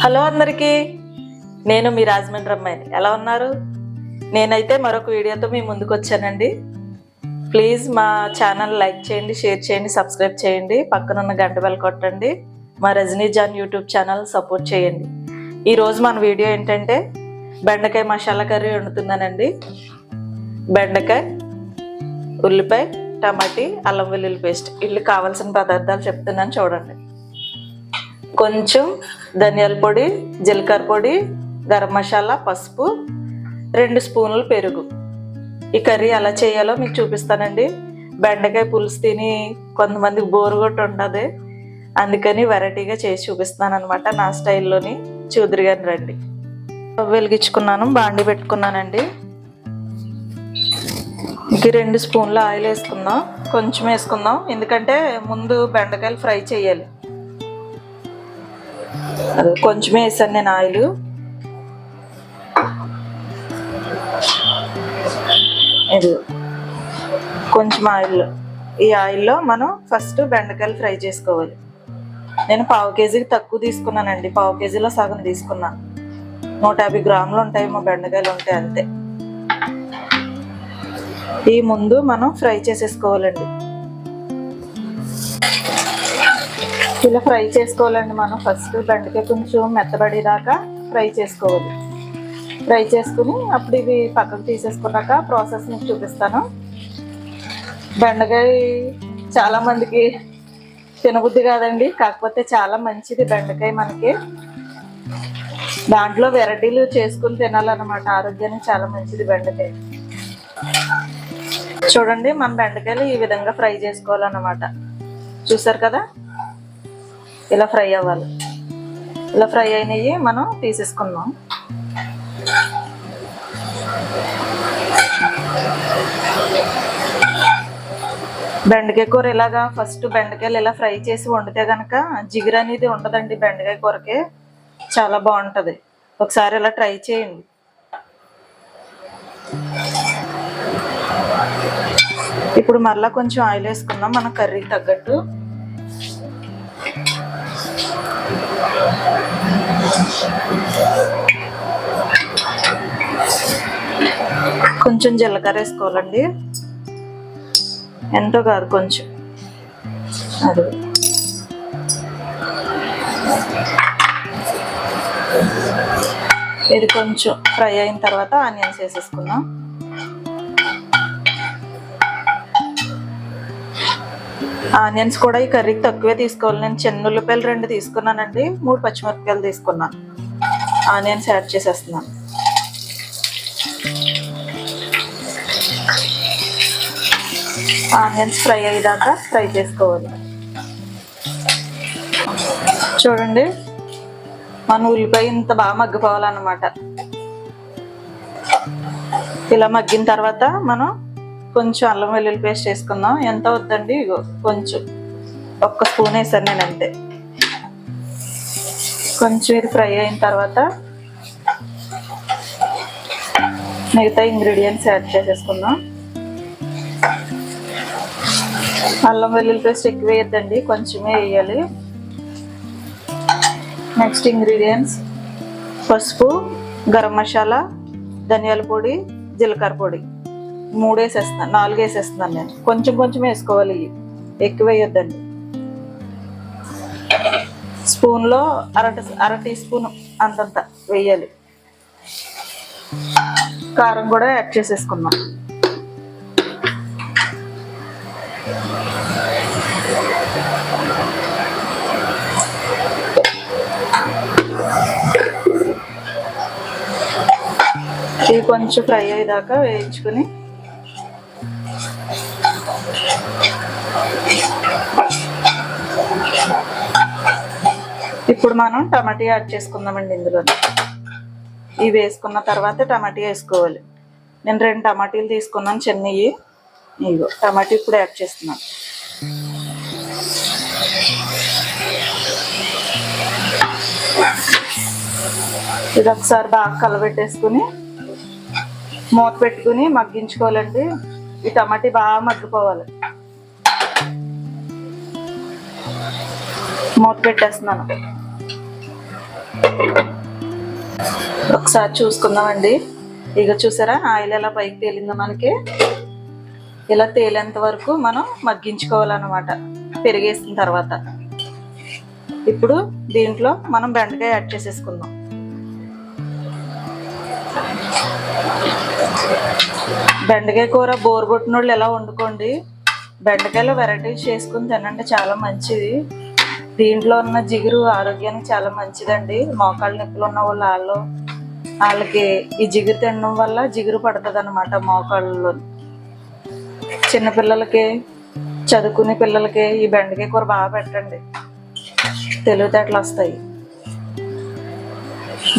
Hello అందరికీ, నేను మీ రాజమండ్రి అమ్మాయిని. ఎలా ఉన్నారు? నేనైతే మరొక వీడియోతో మీ ముందుకు వచ్చానండి. ప్లీజ్ మా ఛానల్ లైక్ చేయండి, షేర్ చేయండి, సబ్స్క్రైబ్ చేయండి, పక్కనున్న గంట బెల్ కొట్టండి. మా Rajani John YouTube channel support చేయండి. ఈరోజు మన వీడియో ఏంటంటే బెండకాయ మసాలా కర్రీ వండుతున్నానండి. బెండకాయ, ఉల్లిపాయ, టమాటీ, అల్లం వెల్లుల్లి పేస్ట్, వీళ్ళకి కావాల్సిన పదార్థాలు చెప్తున్నాను చూడండి. కొంచెం ధనియాల పొడి, జీలకర్ర పొడి, గరం మసాలా, పసుపు, 2 స్పూన్లు పెరుగు. ఈ కర్రీ ఎలా చేయాలో మీకు చూపిస్తానండి. బెండకాయ పులుసు తిని కొంతమందికి బోరు కొట్టి ఉంటుంది, అందుకని వెరైటీగా చేసి చూపిస్తాను అనమాట. నా స్టైల్లోని చూదురు గాని రండి. వెలిగించుకున్నాను, బాండి పెట్టుకున్నానండి. ఇంక 2 స్పూన్ల ఆయిల్ వేసుకుందాం. కొంచెం వేసుకుందాం, ఎందుకంటే ముందు బెండకాయలు ఫ్రై చేయాలి. అది కొంచెమే వేసాను నేను ఆయిల్. ఇది కొంచెం ఆయిల్. ఈ ఆయిల్లో మనం ఫస్ట్ బెండకాయలు ఫ్రై చేసుకోవాలి. నేను 1/2 కేజీకి తక్కువ తీసుకున్నానండి. 1/2 కేజీలో సగం తీసుకున్నాను. 150 గ్రాములు ఉంటాయేమో బెండకాయలు ఉంటాయి, అంతే. ఈ ముందు మనం ఫ్రై చేసేసుకోవాలండి. ఇలా ఫ్రై చేసుకోవాలండి. మనం ఫస్ట్ బెండకాయ కొంచెం మెత్తబడేదాకా ఫ్రై చేసుకోవాలి. ఫ్రై చేసుకుని అప్పుడు ఇవి పక్కకు తీసేసుకున్నాక ప్రాసెస్ మీకు చూపిస్తాను. బెండకాయ చాలామందికి తినబుద్ధి కాదండి, కాకపోతే చాలా మంచిది బెండకాయ మనకి. దాంట్లో వెరైటీలు చేసుకుని తినాలన్నమాట. ఆరోగ్యానికి చాలా మంచిది బెండకాయ. చూడండి, మన బెండకాయలు ఈ విధంగా ఫ్రై చేసుకోవాలన్నమాట. చూసారు కదా, ఇలా ఫ్రై అవ్వాలి. ఇలా ఫ్రై అయినవి మనం తీసేసుకుందాం. బెండకాయ కూర ఇలాగా ఫస్ట్ బెండకాయలు ఇలా ఫ్రై చేసి వండితే కనుక జిగురు అనేది ఉండదండి. బెండకాయ కూరకి చాలా బాగుంటుంది. ఒకసారి ఇలా ట్రై చేయండి. ఇప్పుడు మరలా కొంచెం ఆయిల్ వేసుకుందాం మన కర్రీకి తగ్గట్టు. కొంచెం జీలకర్ర వేసుకోవాలండి, ఎంతో కాదు, కొంచెం. అది ఇది కొంచెం ఫ్రై అయిన తర్వాత ఆనియన్స్ వేసేసుకుందాం. ఆనియన్స్ కూడా ఈ కర్రీకి తక్కువే తీసుకోవాలి. నేను చిన్న ఉల్లిపాయలు 2 తీసుకున్నానండి, 3 పచ్చిమిరపకాయలు తీసుకున్నాను. ఆనియన్స్ యాడ్ చేసేస్తున్నాను. ఆనియన్స్ ఫ్రై అయ్యేదాకా ఫ్రై చేసుకోవాలి. చూడండి, మన ఉల్లిపాయ ఇంత బాగా మగ్గిపోవాలన్నమాట. ఇలా మగ్గిన తర్వాత మనం కొంచెం అల్లం వెల్లుల్లి పేస్ట్ వేసుకుందాం. ఎంత వద్దండి, కొంచెం 1 స్పూన్ వేసాను నేను, అంతే. కొంచెం ఇది ఫ్రై అయిన తర్వాత మిగతా ఇంగ్రీడియంట్స్ యాడ్ చేసేసుకుందాం. అల్లం వెల్లుల్లి పేస్ట్ ఎక్కువ వేయద్దండి, కొంచెమే వేయాలి. నెక్స్ట్ ఇంగ్రీడియంట్స్ పసుపు, గరం మసాలా, ధనియాల పొడి, జీలకర్ర పొడి 3 వేసేస్తున్నాను, 4 వేసేస్తున్నాను నేను. కొంచెం కొంచెం వేసుకోవాలి, ఎక్కువ వేయొద్దండి. స్పూన్లో అర టీ స్పూన్ అంతంత వేయాలి. కారం కూడా యాడ్ చేసేసుకున్నాం. ఇది కొంచెం ఫ్రై అయ్యేదాకా వేయించుకుని ఇప్పుడు మనం టమాటా యాడ్ చేసుకుందామండి ఇందులో. ఇవి వేసుకున్న తర్వాత టమాటా వేసుకోవాలి. నేను 2 టమాటీలు తీసుకున్నాను, చిన్నవి. ఇగో టమాటా ఇప్పుడు యాడ్ చేస్తున్నాను. ఇది ఒకసారి బాగా కలబెట్టేసుకుని మూత పెట్టుకుని మగ్గించుకోవాలండి. ఈ టమాటా బాగా మగ్గిపోవాలి. మూత పెట్టేస్తున్నాను. ఒకసారి చూసుకుందామండి. ఇక చూసారా ఆయిల్ ఎలా పైకి తేలిందో మనకి. ఇలా తేలేంత వరకు మనం మగ్గించుకోవాలన్నమాట పెరిగేసిన తర్వాత. ఇప్పుడు దీంట్లో మనం బెండకాయ యాడ్ చేసేసుకుందాం. బెండకాయ కూర బోరు కొట్టిన వాళ్ళు ఎలా వండుకోండి, బెండకాయలో వెరైటీస్ చేసుకుని తినండి, చాలా మంచిది. దీంట్లో ఉన్న జిగురు ఆరోగ్యానికి చాలా మంచిదండి. మోకాళ్ళ నొప్పులు ఉన్న వాళ్ళకి ఈ జిగురు తినడం వల్ల జిగురు పడుతుంది అన్నమాట మోకాళ్ళలో. చిన్నపిల్లలకి, చదువుకునే పిల్లలకి ఈ బెండకాయ కూర బాగా పెట్టండి, తెలివితేటలు వస్తాయి.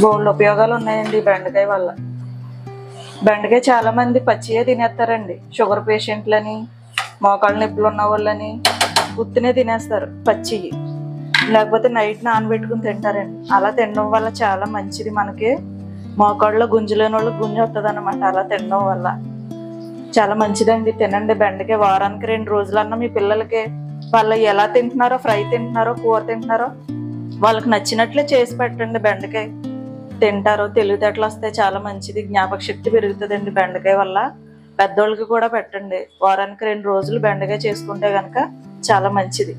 బోల్డ్ ఉపయోగాలు ఉన్నాయండి బెండకాయ వల్ల. బెండకాయ చాలా మంది పచ్చియే తినేస్తారండి. షుగర్ పేషెంట్లని, మోకాళ్ళ నొప్పులు ఉన్న వాళ్ళని ఉత్తినే తినేస్తారు పచ్చి, లేకపోతే నైట్ నానబెట్టుకుని తింటారండి. అలా తినడం వల్ల చాలా మంచిది మనకి. మోకాళ్ళలో గుంజులేని వాళ్ళకి గుంజు వస్తుంది అనమాట అలా తినడం వల్ల. చాలా మంచిదండి, తినండి బెండకాయ. వారానికి 2 రోజులన్నా మీ పిల్లలకి వాళ్ళు ఎలా తింటున్నారో, ఫ్రై తింటున్నారో, కూర తింటున్నారో వాళ్ళకి నచ్చినట్లే చేసి పెట్టండి. బెండకాయ తింటారో, తెలివితేటలు వస్తాయి, చాలా మంచిది. జ్ఞాపక శక్తి పెరుగుతుందండి బెండకాయ వల్ల. పెద్దోళ్ళకి కూడా పెట్టండి. వారానికి 2 రోజులు బెండకాయ చేసుకుంటే కనుక చాలా మంచిది.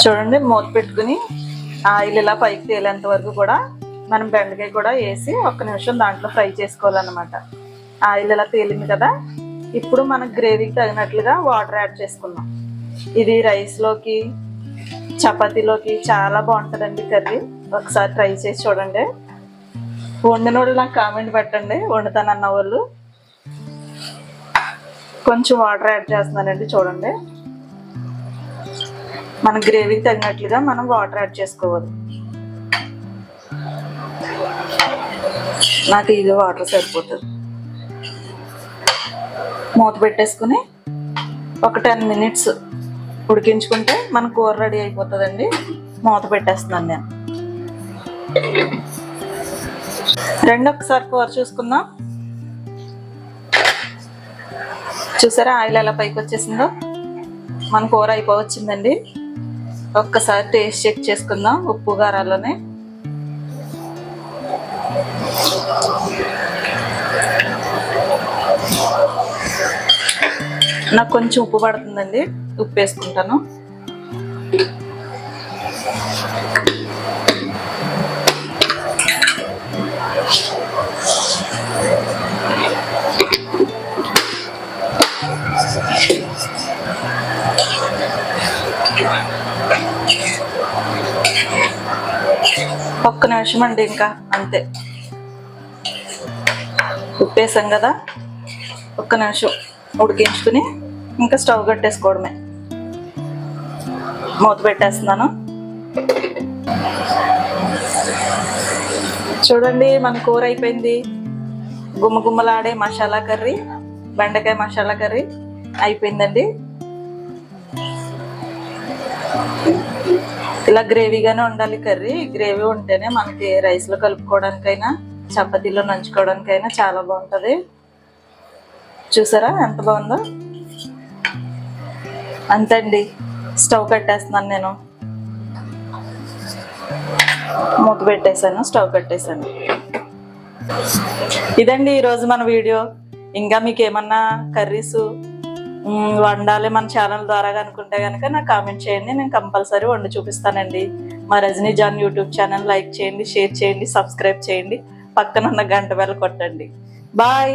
చూడండి, మూత పెట్టుకుని ఆయిల్ ఇలా పైకి తేలేంత వరకు కూడా మనం బెండకాయ కూడా వేసి 1 నిమిషం దాంట్లో ఫ్రై చేసుకోవాలన్నమాట. ఆయిల్ ఇలా తేలింది కదా, ఇప్పుడు మనకు గ్రేవీకి తగినట్లుగా వాటర్ యాడ్ చేసుకుందాం. ఇది రైస్లోకి, చపాతీలోకి చాలా బాగుంటుందండి కర్రీ. ఒకసారి ట్రై చేసి చూడండి. వండిన వాళ్ళు నాకు కామెంట్ పెట్టండి, వండుతానన్న వాళ్ళు. కొంచెం వాటర్ యాడ్ చేస్తున్నానండి, చూడండి. మన గ్రేవీకి తగినట్లుగా మనం వాటర్ యాడ్ చేసుకోవాలి. నాకు ఇది వాటర్ సరిపోతుంది. మూత పెట్టేసుకుని ఒక 10 మినిట్స్ ఉడికించుకుంటే మన కూర రెడీ అయిపోతుందండి. మూత పెట్టేస్తున్నాను నేను. ఒకసారి కూర చూసుకుందాం. చూసారా ఆయిల్ ఎలా పైకి వచ్చేసిందో, మన కూర అయిపోవచ్చిందండి. ఒక్కసారి టేస్ట్ చెక్ చేసుకుందాం ఉప్పు కారాలోనే. నాకు కొంచెం ఉప్పు పడుతుందండి, ఉప్పు వేసుకుంటాను. ఒక్క నిమిషం అండి, ఇంకా అంతే. ఉప్పు వేసాం కదా, 1 నిమిషం ఉడికించుకుని ఇంకా స్టవ్ కట్టేసుకోవడమే. మూత పెట్టేస్తున్నాను. చూడండి, మన కూర అయిపోయింది. గుమ్మగుమ్మలాడే మసాలా కర్రీ, బెండకాయ మసాలా కర్రీ అయిపోయిందండి. ఇలా గ్రేవీగానే ఉండాలి కర్రీ. గ్రేవీ ఉంటేనే మనకి రైస్లో కలుపుకోవడానికైనా, చపాతీలో నంచుకోవడానికైనా చాలా బాగుంటుంది. చూసారా ఎంత బాగుందో. అంతే అండి, స్టవ్ కట్టేస్తున్నాను నేను. మూత పెట్టేశాను, స్టవ్ కట్టేశాను. ఇదండి ఈరోజు మన వీడియో. ఇంకా మీకు ఏమన్నా కర్రీస్ వండాలి మన ఛానల్ ద్వారా అనుకుంటే కనుక నాకు కామెంట్ చేయండి, నేను కంపల్సరీ వండి చూపిస్తానండి. మా Rajani John YouTube channel like చేయండి, షేర్ చేయండి, సబ్స్క్రైబ్ చేయండి, పక్కన ఉన్న గంట బెల్ కొట్టండి. బాయ్.